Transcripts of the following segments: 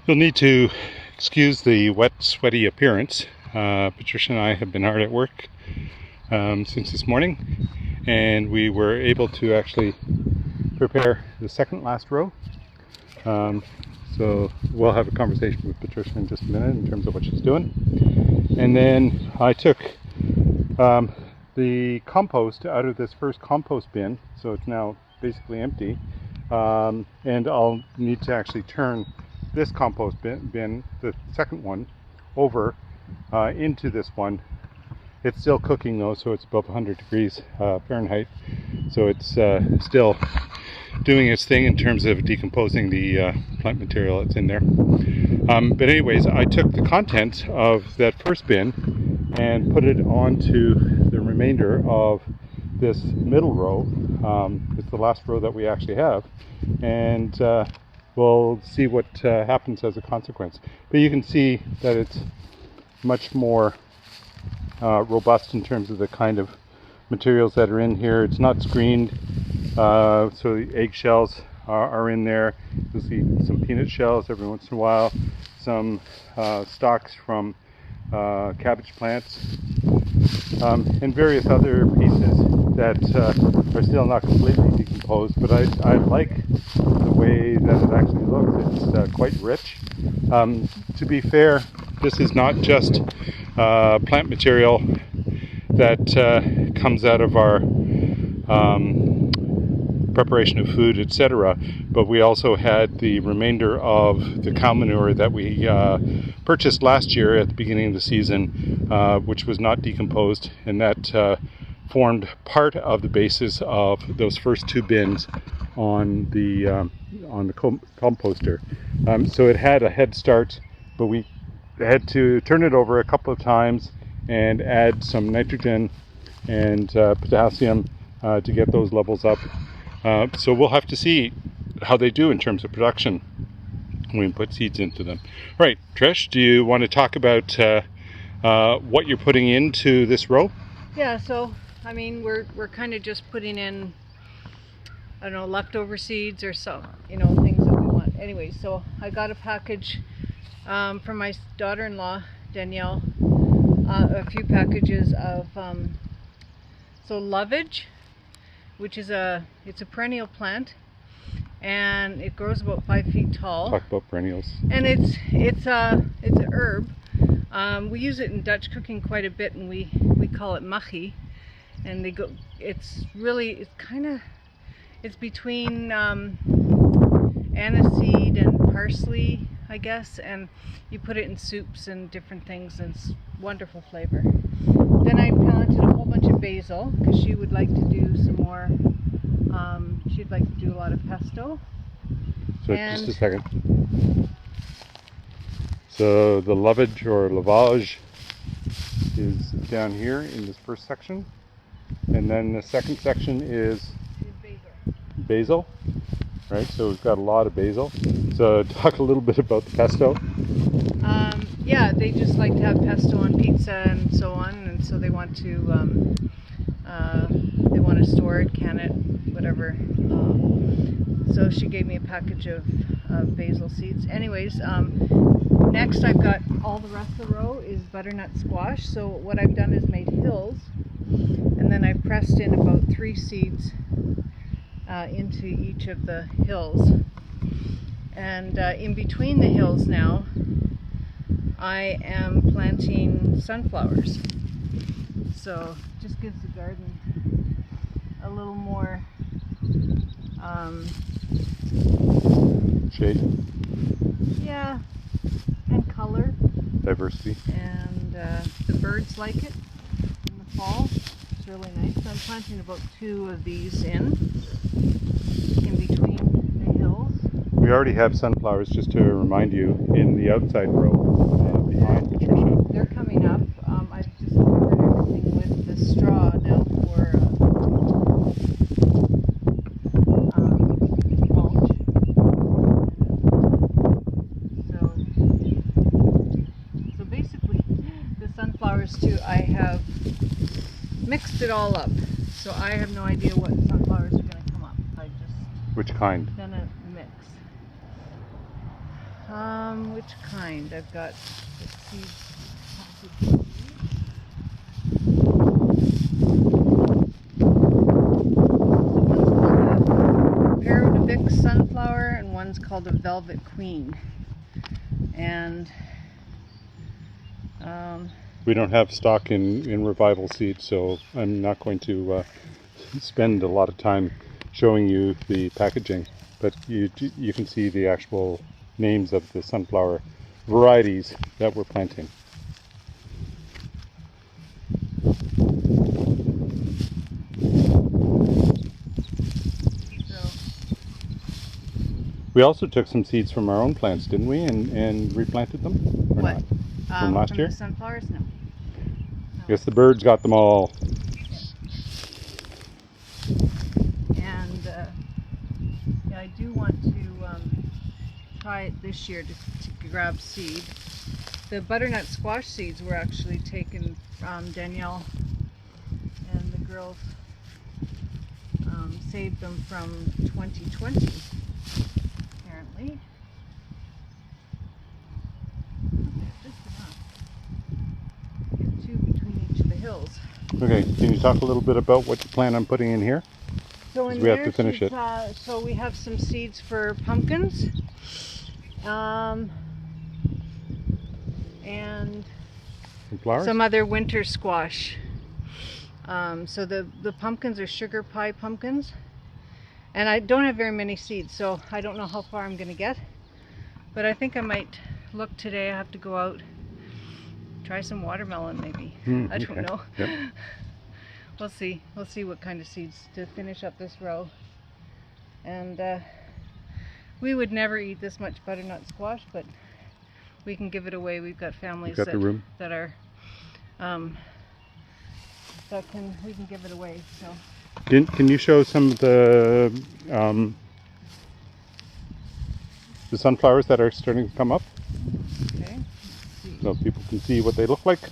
You'll need to excuse the wet, sweaty appearance. Patricia and I have been hard at work since this morning, and we were able to actually prepare the second last row. So we'll have a conversation with Patricia in just a minute in terms of what she's doing. And then I took the compost out of this first compost bin, so it's now basically empty. And I'll need to actually turn this compost bin, the second one, over into this one. It's still cooking though, so it's above 100 degrees Fahrenheit. So it's still doing its thing in terms of decomposing the plant material that's in there. But anyways, I took the contents of that first bin and put it onto the remainder of this middle row. It's the last row that we actually have, and we'll see what happens as a consequence. But you can see that it's much more robust in terms of the kind of materials that are in here. It's not screened, so the eggshells are in there. You'll see some peanut shells every once in a while, some stalks from cabbage plants, and various other pieces that are still not completely decomposed, but I like the way that it actually looks. It's quite rich. To be fair, this is not just plant material that comes out of our preparation of food, etc., but we also had the remainder of the cow manure that we purchased last year at the beginning of the season, which was not decomposed, and that formed part of the basis of those first two bins on the composter. So it had a head start, but we had to turn it over a couple of times and add some nitrogen and potassium to get those levels up. So we'll have to see how they do in terms of production when we put seeds into them. Right, Trish, do you want to talk about what you're putting into this row? Yeah, so I mean we're kind of just putting in, I don't know, leftover seeds or so, things that we want. Anyway, so I got a package from my daughter-in-law Danielle, a few packages of lovage, which is it's a perennial plant, and it grows about 5 feet tall. Talk about perennials. And it's an herb. We use it in Dutch cooking quite a bit, and we call it machi. And it's between aniseed and parsley, I guess, and you put it in soups and different things, and it's wonderful flavor. Then I planted a whole bunch of basil because she would like to do some more. She'd like to do a lot of pesto. So just a second. So the lovage or lavage is down here in this first section, and then the second section is basil. Right, so we've got a lot of basil. So talk a little bit about the pesto. Yeah, they just like to have pesto on pizza and so on, and so they want to store it, can it, whatever. So she gave me a package of basil seeds. Anyways, next I've got all the rest of the row is butternut squash. So what I've done is made hills, and then I've pressed in about 3 seeds into each of the hills, and in between the hills now I am planting sunflowers, so just gives the garden a little more shade, yeah, and color, diversity, and the birds like it in the fall. It's really nice. So I'm planting about 2 of these in between the hills. We already have sunflowers, just to remind you, in the outside row behind Patricia. They're coming up. I've just covered everything with the straw now for mulch. So basically, the sunflowers too, I have mixed it all up. So I have no idea what sunflowers are going to come up. I just Which kind? done a mix. Which kind? I've got the seeds. Sunflower, and one's called a Velvet Queen. And we don't have stock in Revival seeds, so I'm not going to spend a lot of time showing you the packaging, but you can see the actual names of the sunflower varieties that we're planting. We also took some seeds from our own plants, didn't we, and replanted them? Or what? Not? From last year? The sunflowers? No. I guess the birds got them all. Yeah. And yeah, I do want to try it this year to grab seed. The butternut squash seeds were actually taken from Danielle, and the girls saved them from 2020. Apparently. Just enough. Get two between each of the hills. Okay, can you talk a little bit about what you plan on putting in here? So in we have to finish it. So we have some seeds for pumpkins, and Flowers? some other winter squash. So the pumpkins are sugar pie pumpkins. And I don't have very many seeds, so I don't know how far I'm going to get. But I think I might look today. I have to go out, try some watermelon maybe. I don't know. Yep. We'll see. We'll see what kind of seeds to finish up this row. And we would never eat this much butternut squash, but we can give it away. We've got families that are we can give it away. So. Can you show some of the sunflowers that are starting to come up? Okay. So people can see what they look like.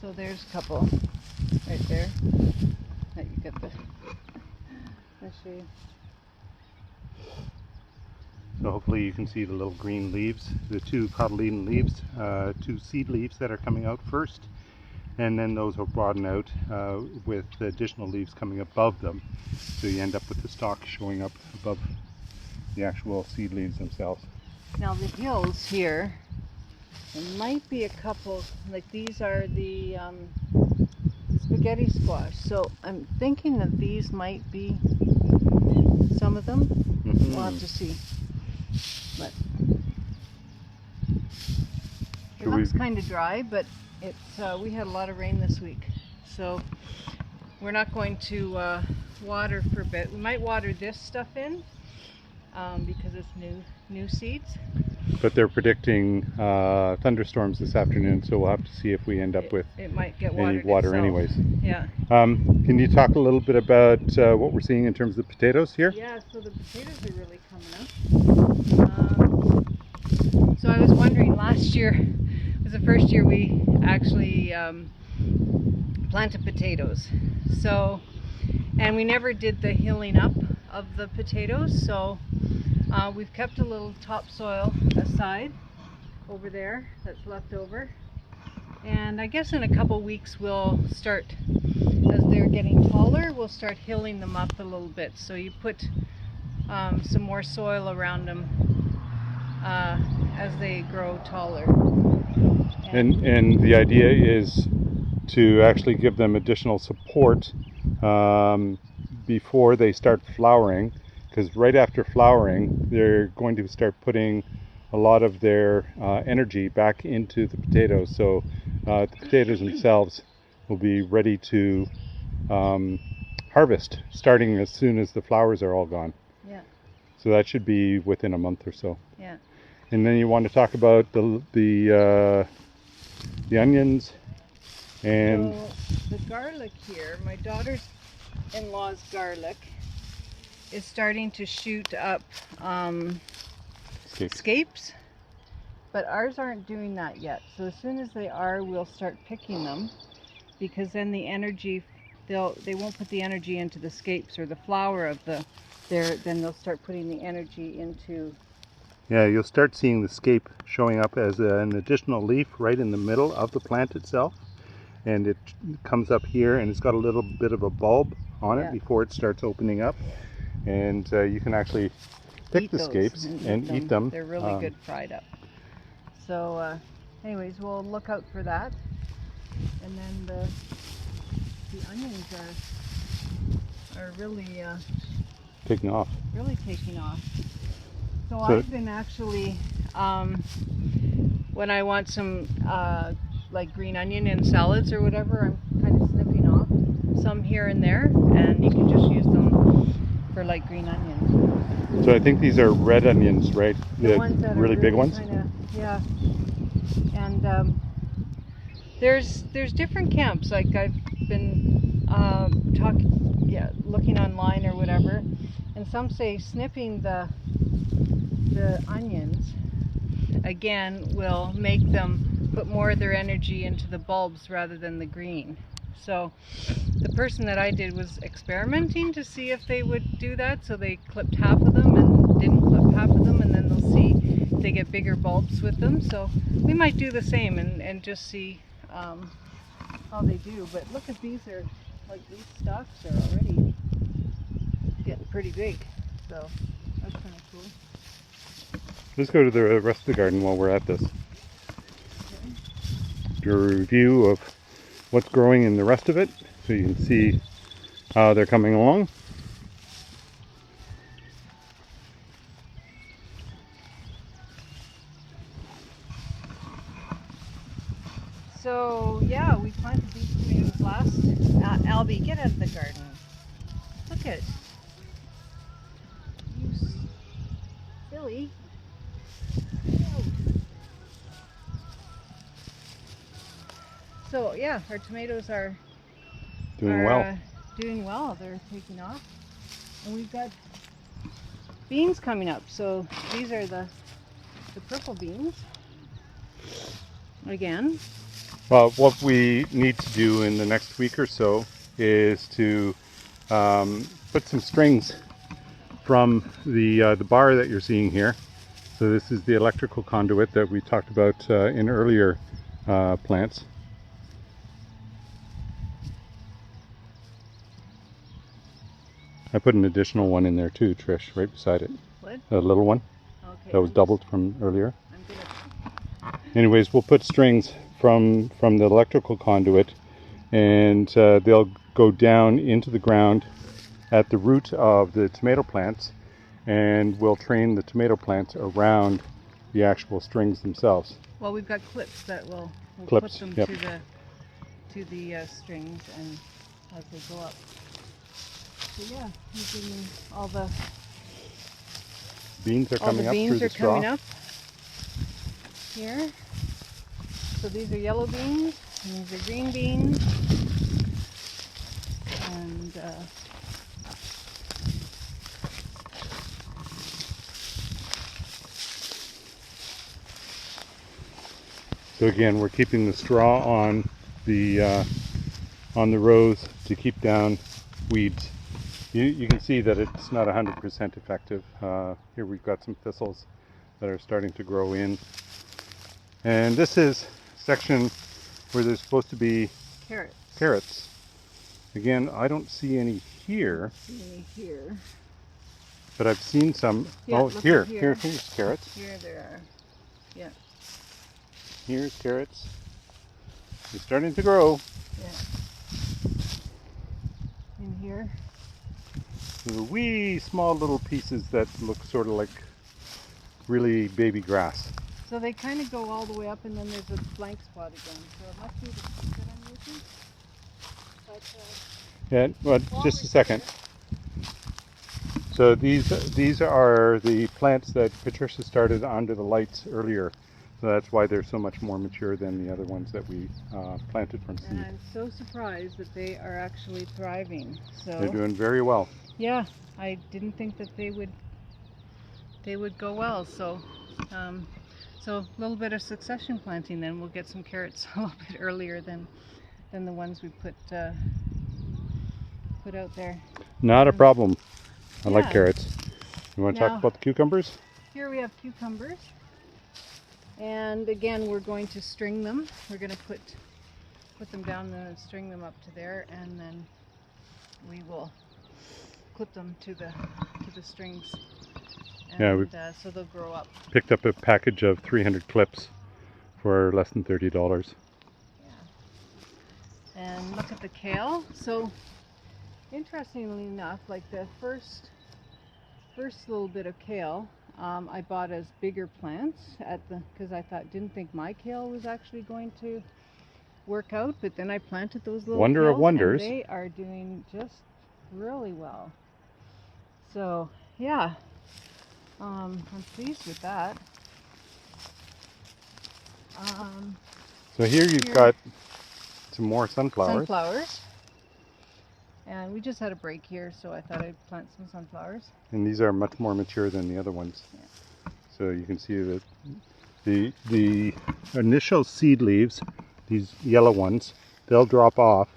So there's a couple right there. That you get the shade. So hopefully you can see the little green leaves, the two cotyledon leaves, two seed leaves that are coming out first. And then those will broaden out with additional leaves coming above them. So you end up with the stalk showing up above the actual seed leaves themselves. Now the hills here, there might be a couple, like these are the spaghetti squash. So I'm thinking that these might be some of them. Mm-hmm. We'll have to see. But it looks kind of dry, but it's we had a lot of rain this week, so we're not going to water for a bit. We might water this stuff in because it's new seeds. But they're predicting thunderstorms this afternoon, so we'll have to see if we end up with it might get any water anyways. Yeah. Can you talk a little bit about what we're seeing in terms of potatoes here? Yeah, so the potatoes are really coming up. So I was wondering, last year was the first year we actually planted potatoes. So, and we never did the hilling up of the potatoes, so we've kept a little topsoil aside over there that's left over. And I guess in a couple weeks we'll start, as they're getting taller, we'll start hilling them up a little bit. So you put some more soil around them as they grow taller. And the idea is to actually give them additional support before they start flowering, because right after flowering they're going to start putting a lot of their energy back into the potatoes, so the potatoes themselves will be ready to harvest starting as soon as the flowers are all gone. Yeah. So that should be within a month or so. Yeah. And then you want to talk about the onions and so the garlic here. My daughter-in-law's garlic is starting to shoot up scapes, but ours aren't doing that yet. So as soon as they are, we'll start picking them, because then the energy, they won't put the energy into the scapes or the flower of then they'll start putting the energy into Yeah, you'll start seeing the scape showing up as an additional leaf right in the middle of the plant itself. And it comes up here and it's got a little bit of a bulb on it Yeah. before it starts opening up. And you can actually pick the those scapes and eat them. They're really good fried up. So anyways, we'll look out for that. And then the onions are really Taking off. really taking off. So So- I've been actually when I want some like green onion in salads or whatever, I'm kind of snipping off some here and there, and you can just use them for like green onions. So I think these are red onions, right? The ones that really are big ones. Yeah. And there's different camps. Like I've been looking online or whatever, and some say snipping the onions again will make them put more of their energy into the bulbs rather than the green. So the person that I did was experimenting to see if they would do that. So they clipped half of them and didn't clip half of them, and then they'll see if they get bigger bulbs with them. So we might do the same and just see how they do. But look at these, are like these stalks are already getting pretty big. So that's kind of cool. Let's go to the rest of the garden while we're at this. Do a review of what's growing in the rest of it so you can see how they're coming along. So yeah, we planted these tomatoes last. Albie, get out of the garden. Look at you, silly. So yeah, our tomatoes are Doing well. Doing well. They're taking off, and we've got beans coming up. So these are the purple beans. Again. Well, what we need to do in the next week or so is to put some strings from the bar that you're seeing here. So this is the electrical conduit that we talked about in earlier plants. I put an additional one in there too, Trish, right beside it. What? A little one Okay. that was doubled from earlier. I'm gonna. Anyways, we'll put strings from the electrical conduit, and they'll go down into the ground at the root of the tomato plants, and we'll train the tomato plants around the actual strings themselves. Well, we've got clips that we'll Clips, put them yep. to the strings, and as they go up. So yeah, you give me all the Beans are coming up through beans the are straw. coming up here. So these are yellow beans, and these are green beans, and So again, we're keeping the straw on the rows to keep down weeds. You can see that it's not 100% effective. Here we've got some thistles that are starting to grow in. And this is a section where there's supposed to be carrots. Again, I don't see any here, here. but I've seen some. Yeah, oh, look here, up here. here's carrots. Here there are. Yeah. Here's carrots. They're starting to grow. Yeah. In here. They're wee small little pieces that look sort of like really baby grass. So they kind of go all the way up, and then there's a blank spot again. So it must be the piece that I'm using. But, Yeah, well, just a second. So these are the plants that Patricia started under the lights earlier. So that's why they're so much more mature than the other ones that we planted from seed. and I'm so surprised that they are actually thriving. So They're doing very well. yeah, I didn't think that they would go well. So so a little bit of succession planting, then we'll get some carrots a little bit earlier than the ones we put out there. Not a problem. I like Yeah. carrots. You want to Now- talk about the cucumbers? here we have cucumbers. And again, we're going to string them. We're going to put them down there and string them up to there, and then we will clip them to the strings. And, Yeah, we so they'll grow up. picked up a package of 300 clips for less than $30. Yeah. And look at the kale. So interestingly enough, like the first little bit of kale, I bought as bigger plants because I didn't think my kale was actually going to work out, but then I planted those little Wonder of kales, wonders. and they are doing just really well. So yeah, I'm pleased with that. So here you've got some more sunflowers. Sunflowers. And we just had a break here, so I thought I'd plant some sunflowers. And these are much more mature than the other ones. Yeah. So you can see that the initial seed leaves, these yellow ones, they'll drop off,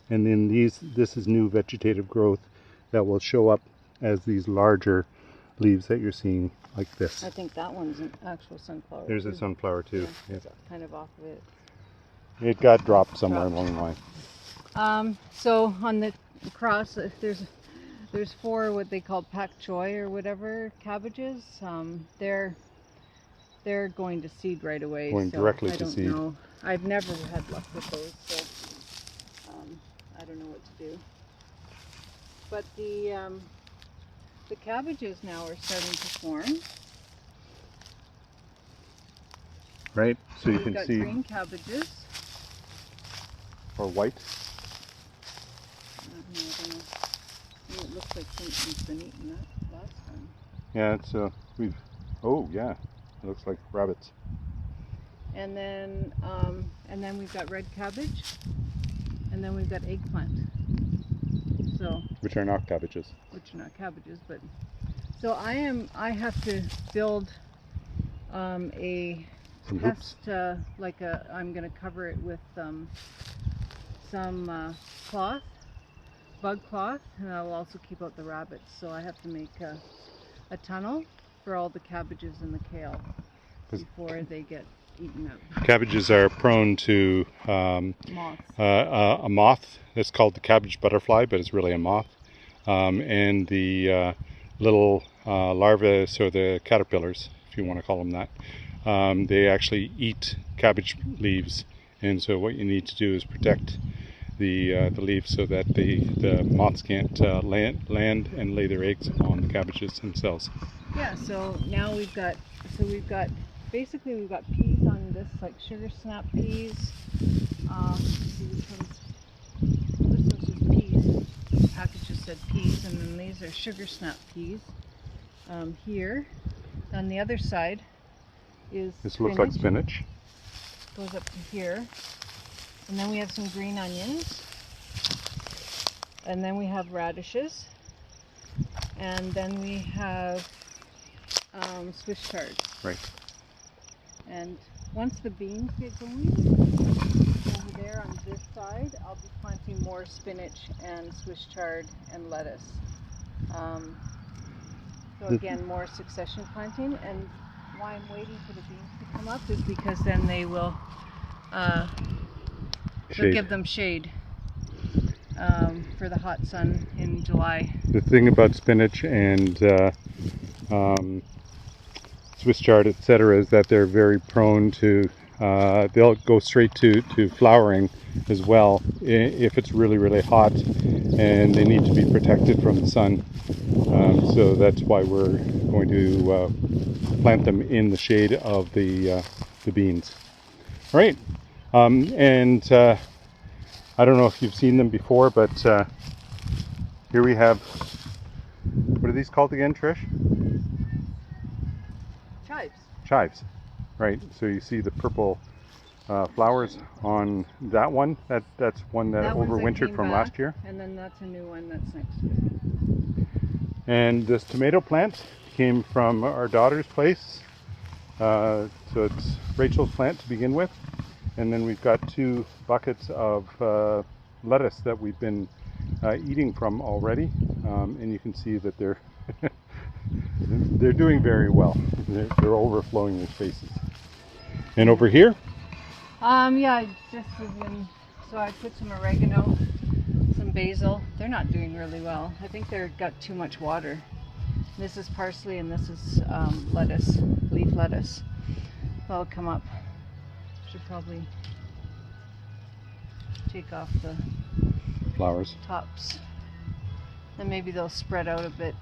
and then this is new vegetative growth that will show up as these larger leaves that you're seeing like this. I think that one's an actual sunflower. There's a sunflower too. Yeah, Yeah. kind of off of it. It got dropped somewhere along the line. So on the cross, there's 4 what they call pak choi or whatever cabbages. They're going to seed right away. Going so directly I to don't seed. know. I've never had luck with those, so I don't know what to do. But the cabbages now are starting to form. Right? So you We've can got see, green cabbages. or white. I don't know. It looks like something's been eaten that last time. Yeah, it's oh yeah, it looks like rabbits. And then we've got red cabbage, and then we've got eggplant. So Which are not cabbages. which are not cabbages, but so I have to build a Some pest hoops. I'm going to cover it with some cloth, bug cloth, and I will also keep out the rabbits. So I have to make a tunnel for all the cabbages and the kale before they get eaten up. Cabbages are prone to Moths. a moth. It's called the cabbage butterfly, but it's really a moth. And the little larvae, so the caterpillars, if you want to call them that, they actually eat cabbage leaves. And so what you need to do is protect the leaves so that the moths can't land and lay their eggs on the cabbages themselves. Yeah, so now we've got basically we've got peas on this, like sugar snap peas. This one's just peas. The package just said peas, and then these are sugar snap peas. Here, on the other side is This looks like spinach. Goes up to here. And then we have some green onions. And then we have radishes. And then we have Swiss chard. Right. And once the beans get going, over there on this side, I'll be planting more spinach and Swiss chard and lettuce. So again, more succession planting. And why I'm waiting for the beans to come up is because then they will they'll give them shade for the hot sun in July. The thing about spinach and Swiss chard, etc., is that they're very prone to, they'll go straight to flowering as well if it's really, really hot, and they need to be protected from the sun. So that's why we're going to plant them in the shade of the beans. All right, and I don't know if you've seen them before, but here we have, what are these called again, Trish? Chives. Chives, right? So you see the purple flowers on that one. That's one that one's overwintered came from back, last year. and then that's a new one that's next to it. And this tomato plant came from our daughter's place. So it's Rachel's plant to begin with. And then we've got 2 buckets of lettuce that we've been eating from already. And you can see that they're they're doing very well. They're overflowing their spaces. And over here, Yeah, I just was in, so I put some oregano, some basil. They're not doing really well. I think they've got too much water. This is parsley and this is lettuce, leaf lettuce. That'll come up. Should probably take off the flowers. tops. Then maybe they'll spread out a bit.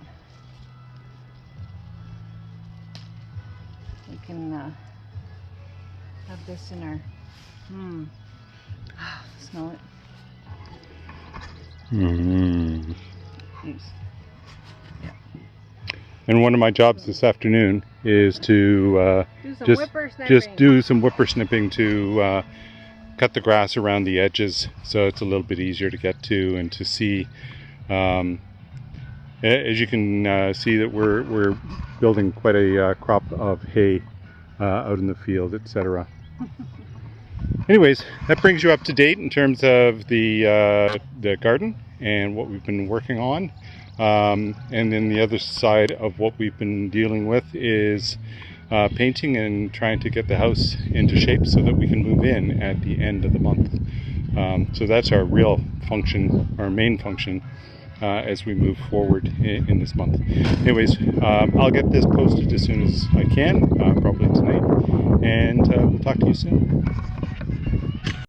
We can have this in our, smell it. Mm. Nice. And one of my jobs this afternoon is to Do some just whippersnipping. do some whippersnipping to cut the grass around the edges, so it's a little bit easier to get to and to see. As you can see that we're building quite a crop of hay out in the field, etc. Anyways, that brings you up to date in terms of the garden and what we've been working on. And then the other side of what we've been dealing with is painting and trying to get the house into shape so that we can move in at the end of the month. So that's our real function, our main function, as we move forward in this month. Anyways, I'll get this posted as soon as I can, probably tonight, and we'll talk to you soon.